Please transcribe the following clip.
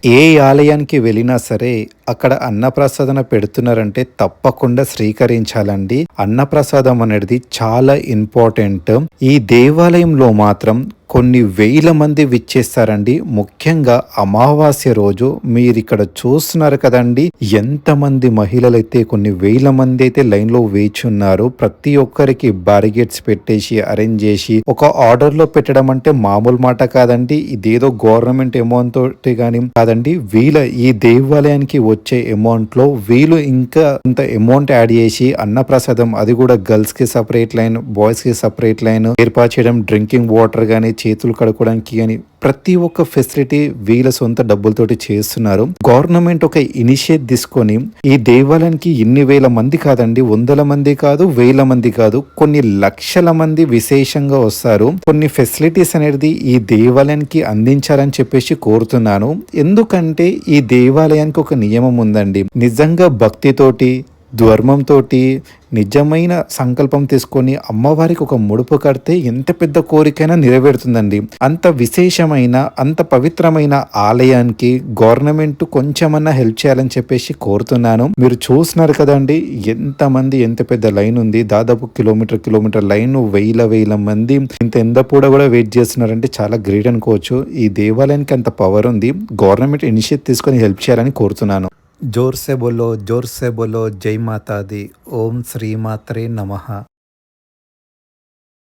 ఏ ఆలయానికి వెళ్ళినా సరే అక్కడ అన్నప్రసాదన పెడుతున్నారంటే తప్పకుండా స్వీకరించాలండి. అన్నప్రసాదం అనేది చాలా ఇంపార్టెంట్. ఈ దేవాలయంలో మాత్రం కొన్ని వేల మంది విచ్చేస్తారండి. ముఖ్యంగా అమావాస్య రోజు మీరు ఇక్కడ చూస్తున్నారు కదండి, ఎంతమంది మహిళలైతే కొన్ని వేల మంది అయితే లైన్లో వేచి ఉన్నారు. ప్రతి ఒక్కరికి బారిగేట్స్ పెట్టేసి అరేంజ్ చేసి ఒక ఆర్డర్ లో పెట్టడం అంటే మామూలు మాట కాదండి. ఇదేదో గవర్నమెంట్ అమౌంట్ తోటి కానీ కాదండి. ఈ దేవాలయానికి వచ్చే అమౌంట్ లో వీళ్ళు ఇంకా కొంత అమౌంట్ యాడ్ చేసి అన్నప్రసాదం, అది కూడా గర్ల్స్ కి సపరేట్ లైన్, బాయ్స్ కి సపరేట్ లైన్ ఏర్పాటు చేయడం, డ్రింకింగ్ వాటర్ గానీ చేతులు కడుక్కోవడానికి కానీ ప్రతి ఒక్క ఫెసిలిటీ వీళ్ళ సొంత డబ్బులతోటి చేస్తున్నారు. గవర్నమెంట్ ఒక ఇనిషియేట్ తీసుకొని ఈ దేవాలయానికి ఇన్ని వేల మంది కాదండి, వందల మంది కాదు, వేల మంది కాదు, కొన్ని లక్షల మంది విశేషంగా వస్తారు. కొన్ని ఫెసిలిటీస్ అనేది ఈ దేవాలయానికి అందించాలని చెప్పేసి కోరుతున్నాను. ఎందుకంటే ఈ దేవాలయానికి ఒక నియమం ఉందండి. నిజంగా భక్తితోటి ధర్మంతో నిజమైన సంకల్పం తీసుకొని అమ్మవారికి ఒక ముడుపు కడితే ఎంత పెద్ద కోరికైనా నెరవేరుతుందండి. అంత విశేషమైన అంత పవిత్రమైన ఆలయానికి గవర్నమెంట్ కొంచెమన్నా హెల్ప్ చేయాలని చెప్పేసి కోరుతున్నాను. మీరు చూస్తున్నారు కదండి, ఎంతమంది, ఎంత పెద్ద లైన్ ఉంది. దాదాపు కిలోమీటర్ లైన్, వేల మంది ఇంత ఎండపూడ కూడా వెయిట్ చేస్తున్నారంటే చాలా గ్రేట్ అనుకోవచ్చు. ఈ దేవాలయానికి అంత పవర్ ఉంది. గవర్నమెంట్ ఇనిషియేటివ్ తీసుకొని హెల్ప్ చేయాలని కోరుతున్నాను. जोर से बोलो जय माता दी। ओम श्री मात्रे नमः।